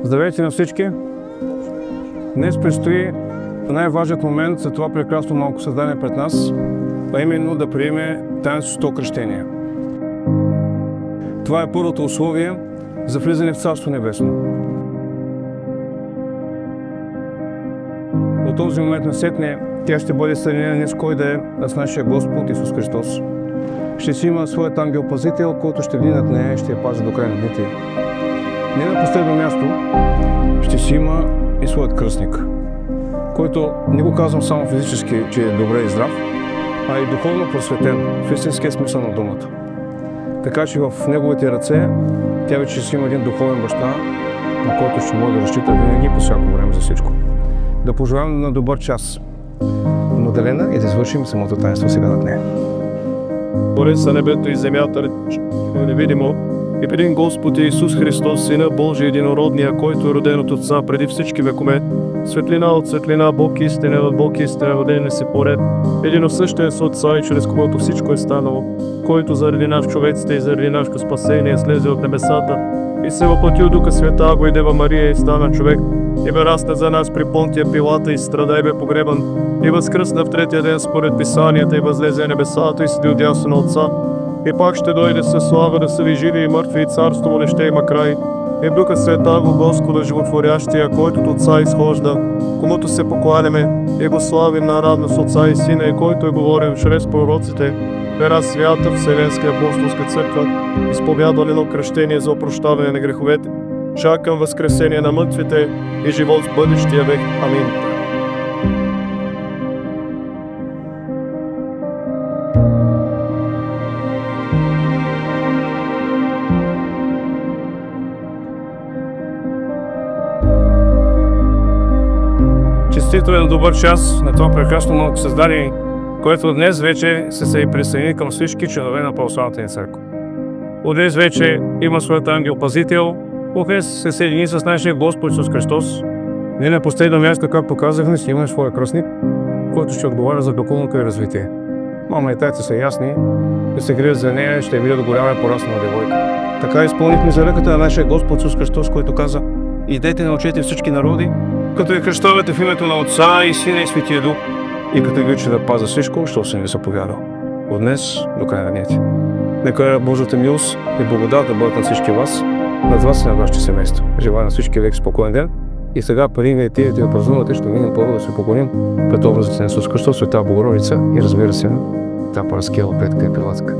Здравейте на всички! Днес предстои най-важният момент за това прекрасно малко създание пред нас, а именно да приеме таинството кръщение. Това е първото условие за влизане в Царство Небесно. От този момент насетне тя ще бъде съединена не с кой да е, а с нашия Господ Исус Христос. Ще си има своят ангел-пазител, който ще вни над нея и ще я пази до край на дните. Не на последно място, ще си има и своят кръстник, който не го казвам само физически, че е добре и здрав, а и духовно просветен, в истинския смисъл на думата. Така че в неговите ръце тя вече ще има един духовен баща, на който ще може да разчита винаги по всяко време за всичко. Да пожелавам на добър час Магдалена и да извършим самото таинство сега над нея. Твореца небето и земята, невидимо, и един Господ Исус Христос, Сина Божий единородния, който е роден от Отца преди всички векове, светлина от светлина, Бог истина от Бог истина, роден се поред, единосъщен с Отца и чрез когото всичко е станало, който заради наш човеците и заради нашето спасение слезе от небесата и се въплати от Духа Света, го и Дева Мария и стана човек, и бе расна за нас при Понтия Пилата и страда и бе погребан, и възкръсна в третия ден според Писанията и възлезе небесата и седи отдясно на Отца, и пак ще дойде със слава да съди живи и мъртви, и царство му не ще има край. И в Духа Света го Господа животворящия, който от Отца изхожда, комуто се покланяме и го славим наравно с Отца и Сина, и който е говорил чрез пророците, вера свята Вселенска апостолска църква, изповядване на кръщение за опрощаване на греховете, чакам възкресение на мъртвите и живот в бъдещия век. Амин. Честито е на добър час на това прекрасно малко създание, което днес вече се и присъедини към всички членове на православната ни църква. От днес вече има своят ангел-пазител, днес се съедини с нашия Господ Исус Христос. Не на последно място, както казахме, си има своя кръстник, който ще отговаря за духовното и развитие. Мама и тайца са ясни, да се грижат за нея, ще я видят голяма и пораснала девойка. Така изпълнихме заръката на нашия Господ Исус Христос, който каза: идете научете всички народи, като я кръщавате в името на Отца и Сина и Светия Дух, и като ги учи да паза всичко, що съм ви заповядал. От днес до края на дните. Нека Божията милост и благодат да бъдат на всички вас, над вас и на вашите семейства. Желая на всички лек спокоен ден. И сега, преди да отидете да празнувате, ще минем първо да се поклоним пред образите на Исус Христос, Света Богородица и разбира се, та Параскева Петка и Пилатка.